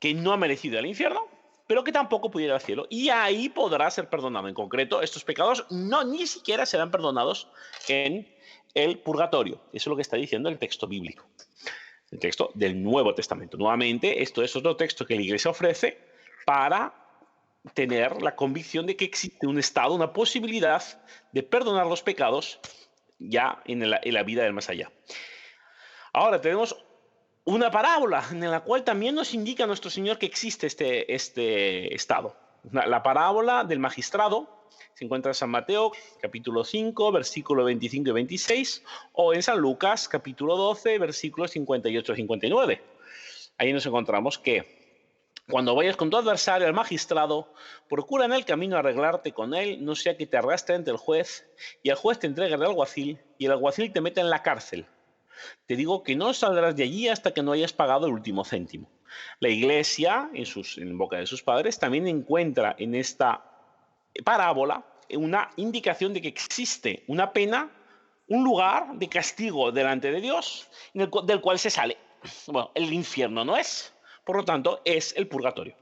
que no ha merecido el infierno, pero que tampoco puede ir al cielo. Y ahí podrá ser perdonado. En concreto, estos pecados ni siquiera serán perdonados en el purgatorio. Eso es lo que está diciendo el texto bíblico. El texto del Nuevo Testamento. Nuevamente, esto es otro texto que la Iglesia ofrece para tener la convicción de que existe un estado, una posibilidad de perdonar los pecados ya en la vida del más allá. Ahora tenemos una parábola en la cual también nos indica nuestro Señor que existe este estado. La parábola del magistrado se encuentra en San Mateo, capítulo 5, versículos 25 y 26, o en San Lucas, capítulo 12, versículos 58 y 59. Ahí nos encontramos que cuando vayas con tu adversario al magistrado, procura en el camino arreglarte con él, no sea que te arrastre ante el juez, y el juez te entregue al alguacil, y el alguacil te meta en la cárcel. Te digo que no saldrás de allí hasta que no hayas pagado el último céntimo. La Iglesia, en boca de sus padres, también encuentra en esta parábola una indicación de que existe una pena, un lugar de castigo delante de Dios, del cual se sale. Bueno, el infierno no es, por lo tanto, es el purgatorio.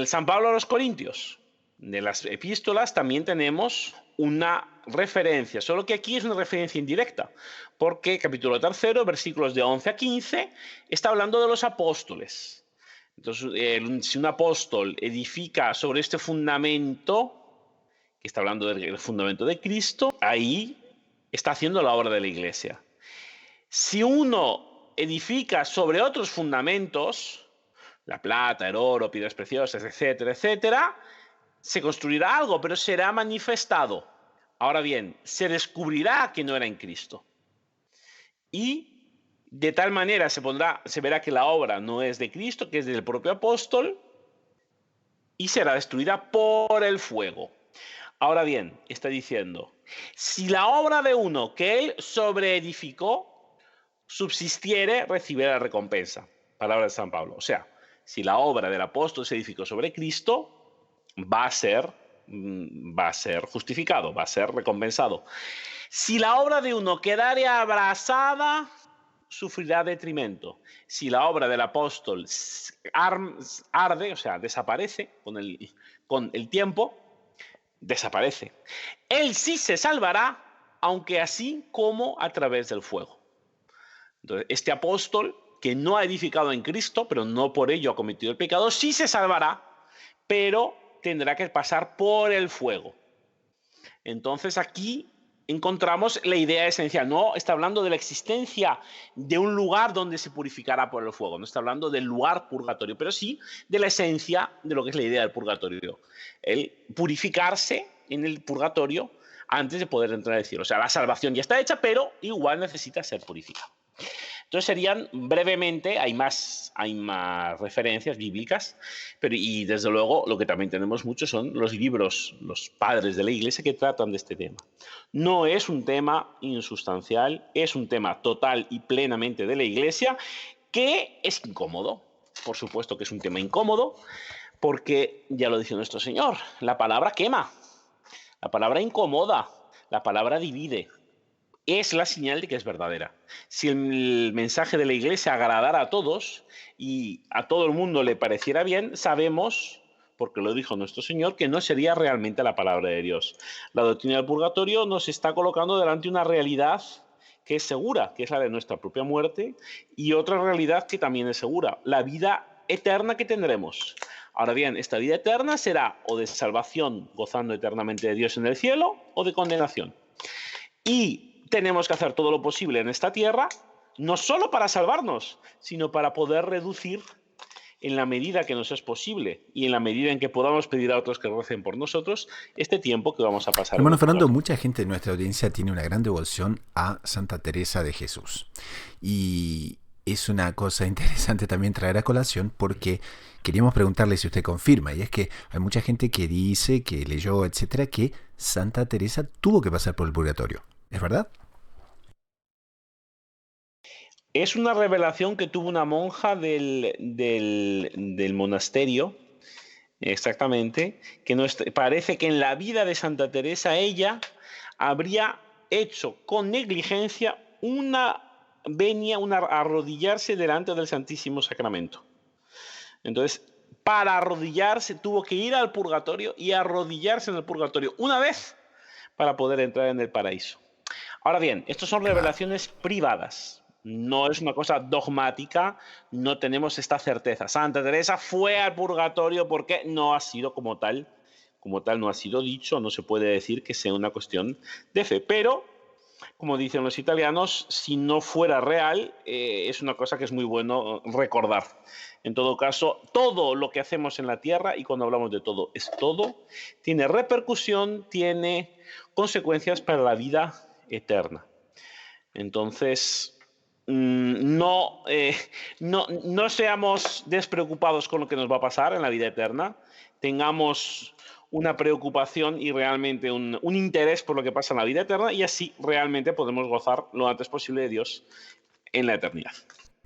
San Pablo a los Corintios, de las epístolas también tenemos una referencia, solo que aquí es una referencia indirecta, porque capítulo 3, versículos de 11 a 15, está hablando de los apóstoles. Entonces, si un apóstol edifica sobre este fundamento, que está hablando del fundamento de Cristo, ahí está haciendo la obra de la Iglesia. Si uno edifica sobre otros fundamentos, la plata, el oro, piedras preciosas, etcétera, etcétera, se construirá algo, pero será manifestado. Ahora bien, se descubrirá que no era en Cristo. Y de tal manera se verá que la obra no es de Cristo, que es del propio apóstol, y será destruida por el fuego. Ahora bien, está diciendo, si la obra de uno que él sobreedificó subsistiere, recibirá la recompensa. Palabra de San Pablo. O sea, si la obra del apóstol se edificó sobre Cristo, va a ser justificado, va a ser recompensado. Si la obra de uno quedare abrasada, sufrirá detrimento. Si la obra del apóstol arde, o sea, desaparece con el tiempo, desaparece. Él sí se salvará, aunque así como a través del fuego. Entonces, este apóstol que no ha edificado en Cristo, pero no por ello ha cometido el pecado, sí se salvará, pero tendrá que pasar por el fuego. Entonces aquí encontramos la idea esencial. No está hablando de la existencia de un lugar donde se purificará por el fuego. No está hablando del lugar purgatorio, pero sí de la esencia de lo que es la idea del purgatorio. El purificarse en el purgatorio antes de poder entrar al cielo. O sea, la salvación ya está hecha, pero igual necesita ser purificada. Entonces serían brevemente, hay más referencias bíblicas, y desde luego lo que también tenemos mucho son los libros, los padres de la Iglesia que tratan de este tema. No es un tema insustancial, es un tema total y plenamente de la Iglesia que es incómodo. Por supuesto que es un tema incómodo porque, ya lo dice nuestro Señor, la palabra quema, la palabra incomoda, la palabra divide. Es la señal de que es verdadera. Si el mensaje de la Iglesia agradara a todos y a todo el mundo le pareciera bien, sabemos, porque lo dijo nuestro Señor, que no sería realmente la palabra de Dios. La doctrina del purgatorio nos está colocando delante una realidad que es segura, que es la de nuestra propia muerte, y otra realidad que también es segura, la vida eterna que tendremos. Ahora bien, esta vida eterna será o de salvación, gozando eternamente de Dios en el cielo, o de condenación. Y tenemos que hacer todo lo posible en esta tierra, no solo para salvarnos, sino para poder reducir en la medida que nos es posible y en la medida en que podamos pedir a otros que recen por nosotros este tiempo que vamos a pasar. Hermano Fernando, mucha gente de nuestra audiencia tiene una gran devoción a Santa Teresa de Jesús. Y es una cosa interesante también traer a colación porque queríamos preguntarle si usted confirma, y es que hay mucha gente que dice, que leyó, etcétera, que Santa Teresa tuvo que pasar por el purgatorio. ¿Es verdad? Es una revelación que tuvo una monja del monasterio, exactamente, que parece que en la vida de Santa Teresa ella habría hecho con negligencia una arrodillarse delante del Santísimo Sacramento. Entonces, para arrodillarse tuvo que ir al purgatorio y arrodillarse en el purgatorio una vez para poder entrar en el paraíso. Ahora bien, estas son revelaciones privadas. No es una cosa dogmática, no tenemos esta certeza. Santa Teresa fue al purgatorio porque no ha sido como tal no ha sido dicho, no se puede decir que sea una cuestión de fe. Pero como dicen los italianos, si no fuera real, es una cosa que es muy bueno recordar. En todo caso, todo lo que hacemos en la Tierra, y cuando hablamos de todo, es todo, tiene repercusión, tiene consecuencias para la vida eterna. Entonces, no seamos despreocupados con lo que nos va a pasar en la vida eterna, tengamos una preocupación y realmente un interés por lo que pasa en la vida eterna, y así realmente podemos gozar lo antes posible de Dios en la eternidad.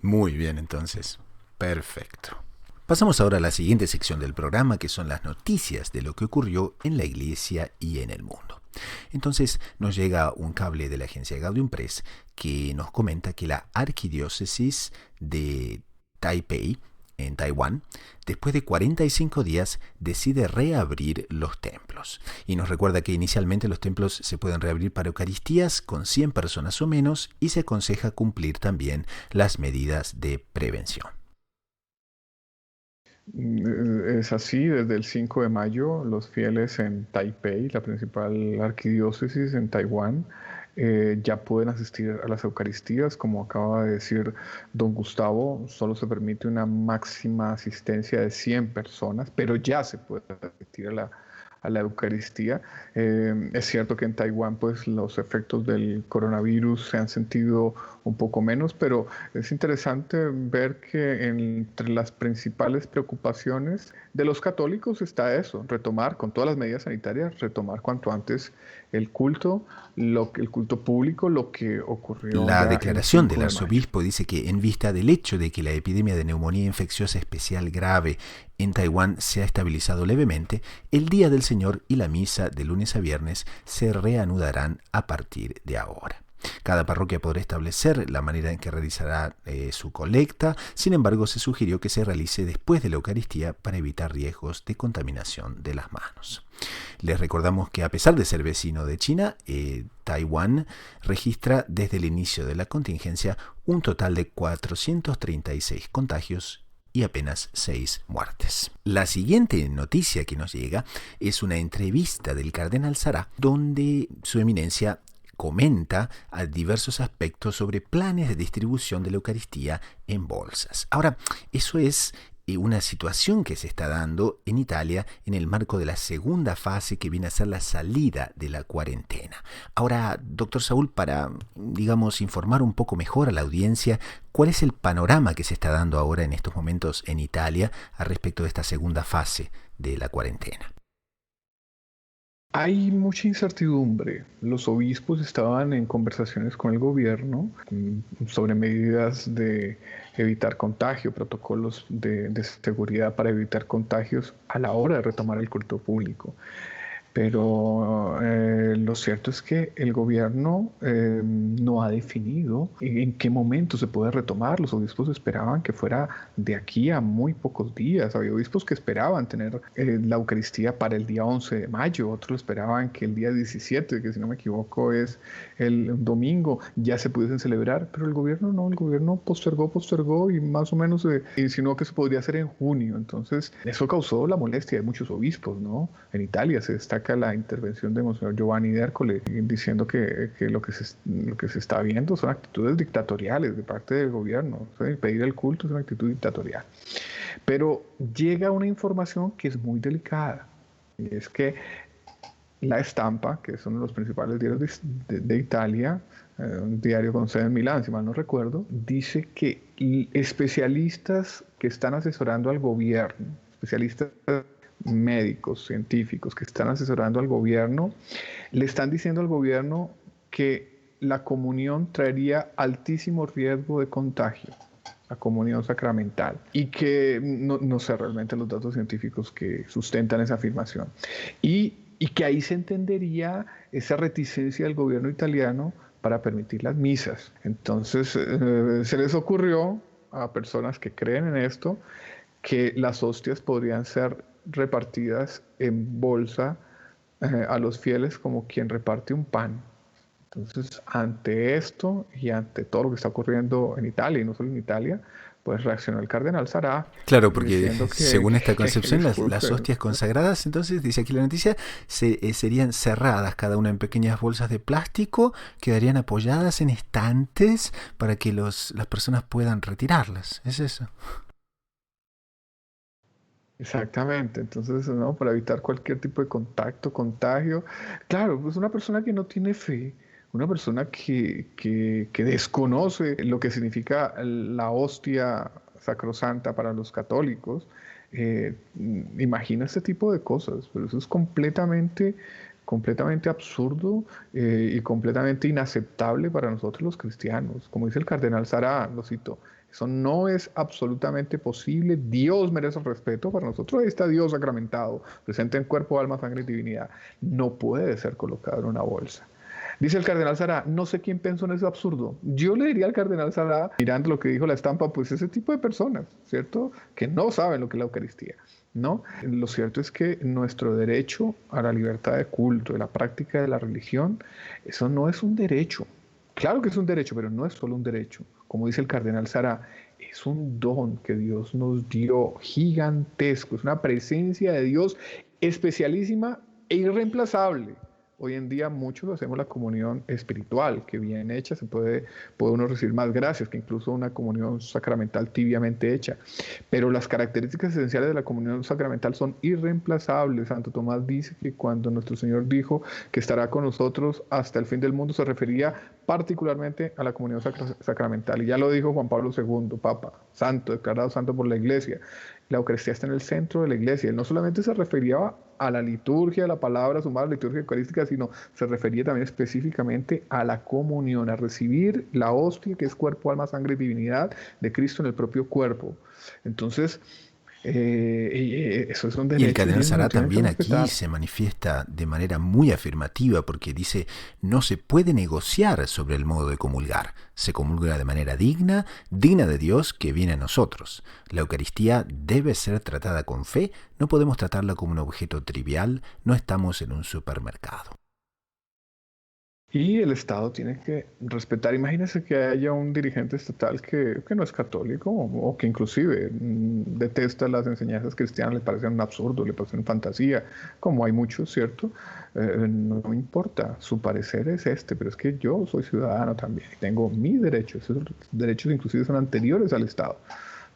Muy bien, entonces. Perfecto. Pasamos ahora a la siguiente sección del programa, que son las noticias de lo que ocurrió en la iglesia y en el mundo. Entonces nos llega un cable de la agencia Gaudium Press que nos comenta que la arquidiócesis de Taipei, en Taiwán, después de 45 días decide reabrir los templos. Y nos recuerda que inicialmente los templos se pueden reabrir para Eucaristías con 100 personas o menos, y se aconseja cumplir también las medidas de prevención. Es así, desde el 5 de mayo los fieles en Taipei, la principal arquidiócesis en Taiwán, ya pueden asistir a las Eucaristías. Como acaba de decir don Gustavo, solo se permite una máxima asistencia de 100 personas, pero ya se puede asistir a la Eucaristía. Es cierto que en Taiwán pues los efectos del coronavirus se han sentido un poco menos, pero es interesante ver que entre las principales preocupaciones de los católicos está eso: retomar con todas las medidas sanitarias, retomar cuanto antes el culto público, lo que ocurrió. La declaración del arzobispo dice que, en vista del hecho de que la epidemia de neumonía infecciosa especial grave en Taiwán se ha estabilizado levemente, el Día del Señor y la misa de lunes a viernes se reanudarán a partir de ahora. Cada parroquia podrá establecer la manera en que realizará su colecta. Sin embargo, se sugirió que se realice después de la Eucaristía para evitar riesgos de contaminación de las manos. Les recordamos que, a pesar de ser vecino de China, Taiwán registra desde el inicio de la contingencia un total de 436 contagios y apenas 6 muertes. La siguiente noticia que nos llega es una entrevista del cardenal Sará, donde su eminencia comenta a diversos aspectos sobre planes de distribución de la Eucaristía en bolsas. Ahora, eso es una situación que se está dando en Italia en el marco de la segunda fase, que viene a ser la salida de la cuarentena. Ahora, doctor Saúl, para, informar un poco mejor a la audiencia, ¿cuál es el panorama que se está dando ahora en estos momentos en Italia al respecto de esta segunda fase de la cuarentena? Hay mucha incertidumbre. Los obispos estaban en conversaciones con el gobierno sobre medidas de evitar contagio, protocolos de seguridad para evitar contagios a la hora de retomar el culto público. Pero lo cierto es que el gobierno no ha definido en qué momento se puede retomar. Los obispos esperaban que fuera de aquí a muy pocos días. Había obispos que esperaban tener la Eucaristía para el día 11 de mayo, otros esperaban que el día 17, que si no me equivoco es el domingo, ya se pudiesen celebrar, pero el gobierno no, el gobierno postergó y más o menos insinuó que se podría hacer en junio. Entonces eso causó la molestia de muchos obispos, ¿no? En Italia se destaca la intervención de Monseñor Giovanni d'Ercole diciendo que lo que se está viendo son actitudes dictatoriales de parte del gobierno. O sea, pedir el culto es una actitud dictatorial. Pero llega una información que es muy delicada, y es que La Stampa, que es uno de los principales diarios de Italia, un diario con sede en Milán, si mal no recuerdo, dice que especialistas que están asesorando al gobierno, especialistas médicos, científicos que están asesorando al gobierno, le están diciendo al gobierno que la comunión traería altísimo riesgo de contagio, la comunión sacramental, y que no sé realmente los datos científicos que sustentan esa afirmación, y que ahí se entendería esa reticencia del gobierno italiano para permitir las misas. Entonces se les ocurrió a personas que creen en esto que las hostias podrían ser repartidas en bolsa a los fieles como quien reparte un pan. Entonces, ante esto y ante todo lo que está ocurriendo en Italia, y no solo en Italia, pues reaccionó el cardenal Sará Claro, porque diciendo según esta concepción, las disculpe, hostias consagradas, entonces, dice aquí la noticia, serían cerradas, cada una en pequeñas bolsas de plástico, quedarían apoyadas en estantes para que las personas puedan retirarlas. ¿Es eso? exactamente, entonces, ¿no? Para evitar cualquier tipo de contacto, contagio. Claro, pues una persona que no tiene fe, una persona que desconoce lo que significa la hostia sacrosanta para los católicos, imagina este tipo de cosas, pero eso es completamente absurdo y completamente inaceptable para nosotros los cristianos. Como dice el cardenal Sará, lo cito, eso no es absolutamente posible. Dios merece respeto. Para nosotros ahí está Dios sacramentado, presente en cuerpo, alma, sangre y divinidad. No puede ser colocado en una bolsa. Dice el cardenal Sará, no sé quién pensó en ese absurdo. Yo le diría al cardenal Sará, mirando lo que dijo la estampa, pues ese tipo de personas, ¿cierto? Que no saben lo que es la Eucaristía, ¿no? Lo cierto es que nuestro derecho a la libertad de culto, de la práctica de la religión, eso no es un derecho. Claro que es un derecho, pero no es solo un derecho. Como dice el cardenal Sará, es un don que Dios nos dio gigantesco, es una presencia de Dios especialísima e irreemplazable. Hoy en día muchos hacemos la comunión espiritual, que bien hecha puede uno recibir más gracias que incluso una comunión sacramental tibiamente hecha. Pero las características esenciales de la comunión sacramental son irreemplazables. Santo Tomás dice que cuando nuestro Señor dijo que estará con nosotros hasta el fin del mundo, se refería particularmente a la comunión sacramental. Y ya lo dijo Juan Pablo II, Papa, santo, declarado santo por la Iglesia. La Eucaristía está en el centro de la Iglesia. Él no solamente se refería a la liturgia, a la palabra sumada, la liturgia eucarística, sino se refería también específicamente a la comunión, a recibir la hostia, que es cuerpo, alma, sangre y divinidad de Cristo en el propio cuerpo. Entonces, eso es un Y el derecho cardenal y uno Sará lo tiene que también aquí respetar. se manifiesta de manera muy afirmativa porque dice, no se puede negociar sobre el modo de comulgar. Se comulga de manera digna, digna de Dios que viene a nosotros. La Eucaristía debe ser tratada con fe, no podemos tratarla como un objeto trivial, no estamos en un supermercado. Y el Estado tiene que respetar. Imagínense que haya un dirigente estatal que no es católico o que inclusive detesta las enseñanzas cristianas, le parecen un absurdo, le parecen fantasía, como hay muchos, ¿cierto? No me importa, su parecer es este, pero es que yo soy ciudadano también, tengo mis derechos, esos derechos inclusive son anteriores al Estado,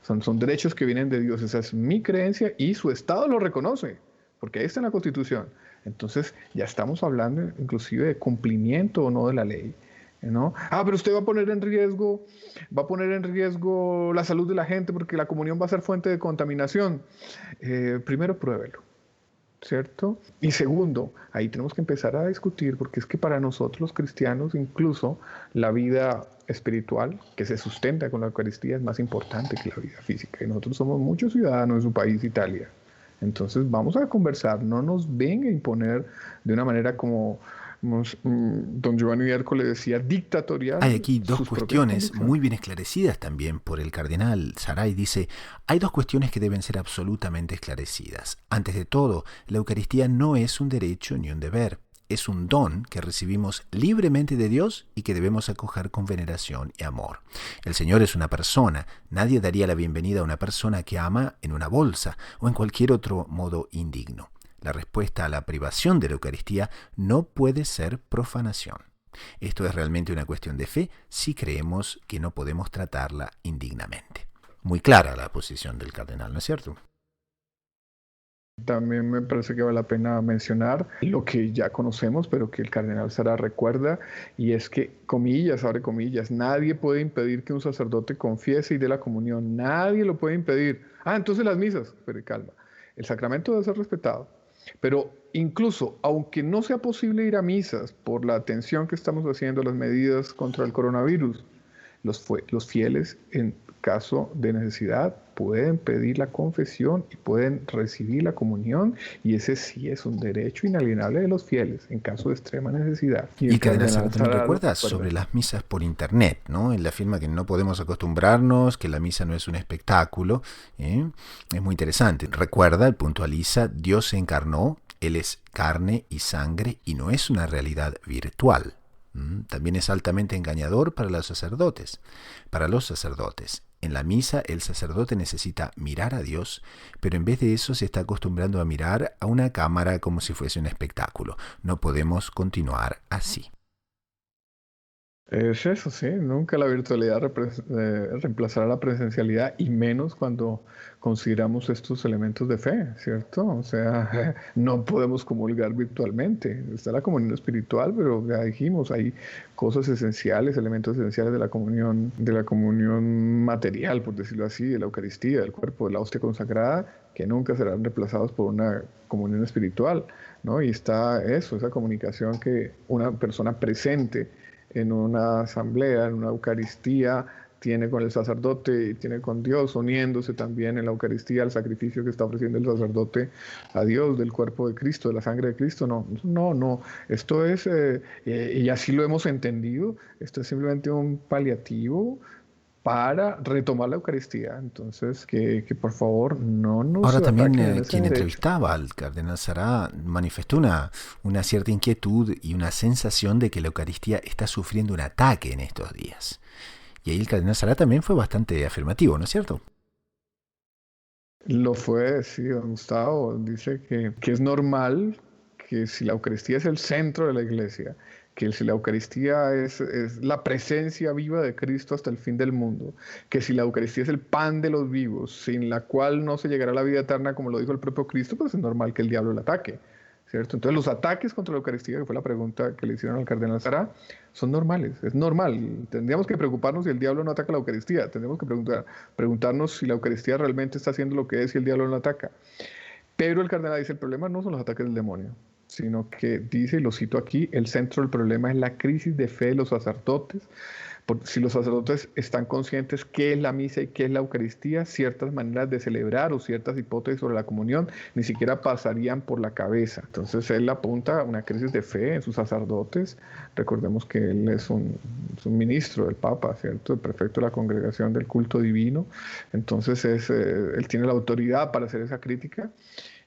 son derechos que vienen de Dios, esa es mi creencia y su Estado lo reconoce, porque ahí está en la Constitución. Entonces ya estamos hablando inclusive de cumplimiento o no de la ley, ¿no? Ah, pero usted va a poner en riesgo la salud de la gente porque la comunión va a ser fuente de contaminación. Primero pruébelo, ¿cierto? Y segundo, ahí tenemos que empezar a discutir porque es que para nosotros los cristianos incluso la vida espiritual que se sustenta con la Eucaristía es más importante que la vida física. Y nosotros somos muchos ciudadanos de su país, Italia. Entonces vamos a conversar, no nos venga a imponer de una manera como don Giovanni Vierco le decía, Hay dictatorial aquí dos sus propias cuestiones muy convicciones. bien esclarecidas también por el cardenal Saray. Dice, hay dos cuestiones que deben ser absolutamente esclarecidas. Antes de todo, la Eucaristía no es un derecho ni un deber. Es un don que recibimos libremente de Dios y que debemos acoger con veneración y amor. El Señor es una persona. Nadie daría la bienvenida a una persona que ama en una bolsa o en cualquier otro modo indigno. La respuesta a la privación de la Eucaristía no puede ser profanación. Esto es realmente una cuestión de fe si creemos que no podemos tratarla indignamente. Muy clara la posición del cardenal, ¿no es cierto? También me parece que vale la pena mencionar lo que ya conocemos, pero que el cardenal Sara recuerda, y es que, comillas, abre comillas, nadie puede impedir que un sacerdote confiese y dé la comunión, nadie lo puede impedir. Ah, entonces las misas, pero calma, el sacramento debe ser respetado, pero incluso, aunque no sea posible ir a misas por la atención que estamos haciendo a las medidas contra el coronavirus, los fieles, en caso de necesidad, pueden pedir la confesión y pueden recibir la comunión, y ese sí es un derecho inalienable de los fieles en caso de extrema necesidad. Y Y el Cardenal Sara cardenal también Sara lo recuerda recuerda. sobre las misas por internet, ¿no? Él afirma que no podemos acostumbrarnos, que la misa no es un espectáculo, ¿eh? Es muy interesante. Recuerda, él puntualiza, Dios se encarnó, Él es carne y sangre y no es una realidad virtual. También es altamente engañador para los sacerdotes. En la misa el sacerdote necesita mirar a Dios, pero en vez de eso se está acostumbrando a mirar a una cámara como si fuese un espectáculo. No podemos continuar así. Es eso, sí. Nunca la virtualidad reemplazará la presencialidad y menos cuando consideramos estos elementos de fe, ¿cierto? O sea, no podemos comulgar virtualmente. Está la comunión espiritual, pero ya dijimos, hay cosas esenciales, elementos esenciales de la comunión material, por decirlo así, de la Eucaristía, del cuerpo, de la hostia consagrada, que nunca serán reemplazados por una comunión espiritual, ¿no? Y está eso, esa comunicación que una persona presente en una asamblea, en una Eucaristía, tiene con el sacerdote y tiene con Dios, uniéndose también en la Eucaristía al sacrificio que está ofreciendo el sacerdote a Dios, del cuerpo de Cristo, de la sangre de Cristo. No. Esto es, y así lo hemos entendido, esto es simplemente un paliativo para retomar la Eucaristía. Entonces, que por favor no nos Ahora también ataquen en ese quien derecho. entrevistaba al cardenal Sará manifestó una cierta inquietud y una sensación de que la Eucaristía está sufriendo un ataque en estos días. Y ahí el cardenal Sará también fue bastante afirmativo, ¿no es cierto? Lo fue, sí, don Gustavo. Dice que es normal que si la Eucaristía es el centro de la iglesia, que si la Eucaristía es la presencia viva de Cristo hasta el fin del mundo, que si la Eucaristía es el pan de los vivos, sin la cual no se llegará a la vida eterna, como lo dijo el propio Cristo, pues es normal que el diablo la ataque, ¿cierto? Entonces los ataques contra la Eucaristía, que fue la pregunta que le hicieron al cardenal Sará, son normales, es normal. Tendríamos que preocuparnos si el diablo no ataca la Eucaristía, tendríamos que preguntarnos si la Eucaristía realmente está haciendo lo que es y el diablo no la ataca. Pero el cardenal dice, el problema no son los ataques del demonio, sino que dice, y lo cito aquí, el centro del problema es la crisis de fe de los sacerdotes. Si los sacerdotes están conscientes qué es la misa y qué es la Eucaristía, ciertas maneras de celebrar o ciertas hipótesis sobre la comunión ni siquiera pasarían por la cabeza. Entonces él apunta a una crisis de fe en sus sacerdotes. Recordemos que él es un ministro del Papa, ¿cierto? El prefecto de la Congregación del Culto Divino. Entonces él tiene la autoridad para hacer esa crítica.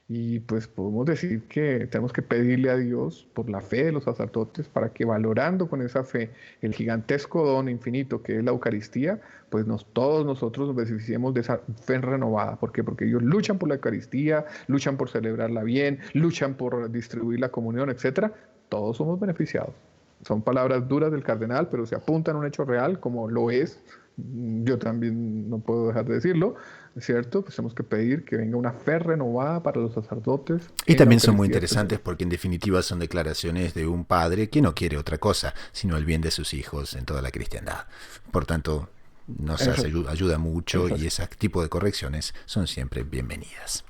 Y pues podemos decir que tenemos que pedirle a Dios por la fe de los sacerdotes para que, valorando con esa fe el gigantesco don infinito que es la Eucaristía, pues todos nosotros nos beneficiemos de esa fe renovada. ¿Por qué? Porque ellos luchan por la Eucaristía, luchan por celebrarla bien, luchan por distribuir la comunión, etc. Todos somos beneficiados. Son palabras duras del cardenal, pero se apuntan a un hecho real, como lo es. Yo también no puedo dejar de decirlo, ¿cierto? Pues tenemos que pedir que venga una fe renovada para los sacerdotes. Y también son muy interesantes porque en definitiva son declaraciones de un padre que no quiere otra cosa, sino el bien de sus hijos en toda la cristiandad. Por tanto, nos ayuda mucho y ese tipo de correcciones son siempre bienvenidas.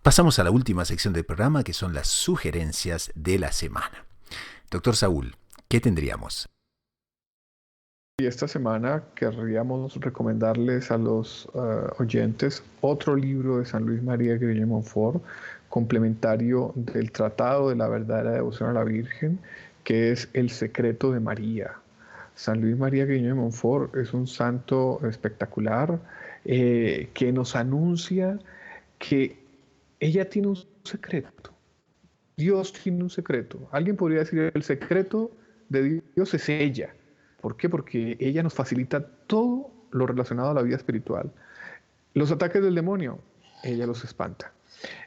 Pasamos a la última sección del programa, que son las sugerencias de la semana. Doctor Saúl, ¿qué tendríamos? Y esta semana querríamos recomendarles a los oyentes otro libro de San Luis María Grignion de Montfort, complementario del Tratado de la Verdadera Devoción a la Virgen, que es El Secreto de María. San Luis María Grignion de Montfort es un santo espectacular que nos anuncia que ella tiene un secreto. Dios tiene un secreto. Alguien podría decir, el secreto de Dios es ella. ¿Por qué? Porque ella nos facilita todo lo relacionado a la vida espiritual. Los ataques del demonio, ella los espanta.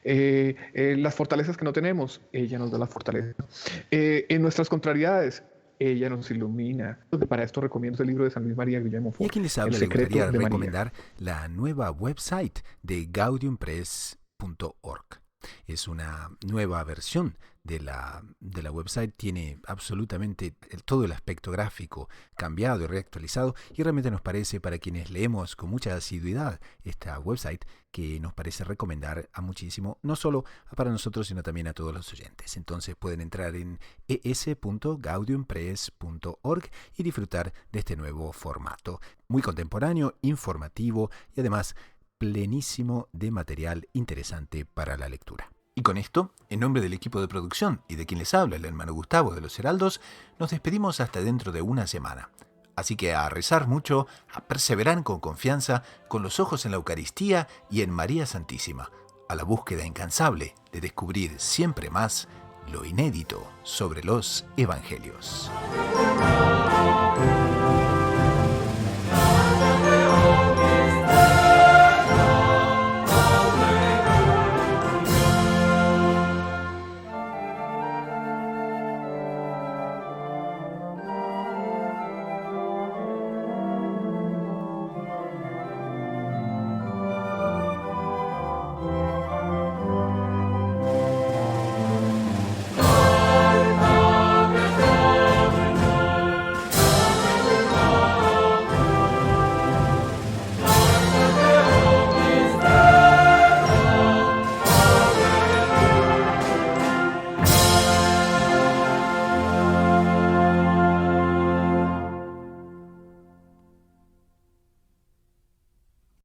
Las fortalezas que no tenemos, ella nos da la fortaleza. En nuestras contrariedades, ella nos ilumina. Para esto recomiendo el libro de San Luis María Grignion de Montfort. Y aquí les habla, le gustaría recomendar la nueva website de gaudiumpress.org. Es una nueva versión de la website, tiene absolutamente todo el aspecto gráfico cambiado y reactualizado, y realmente nos parece, para quienes leemos con mucha asiduidad esta website, que nos parece recomendar a muchísimo, no solo para nosotros, sino también a todos los oyentes. Entonces pueden entrar en es.gaudiumpress.org y disfrutar de este nuevo formato, muy contemporáneo, informativo y además plenísimo de material interesante para la lectura. Y con esto, en nombre del equipo de producción y de quien les habla, el hermano Gustavo de los Heraldos, nos despedimos hasta dentro de una semana. Así que a rezar mucho, a perseverar con confianza, con los ojos en la Eucaristía y en María Santísima, a la búsqueda incansable de descubrir siempre más lo inédito sobre los Evangelios.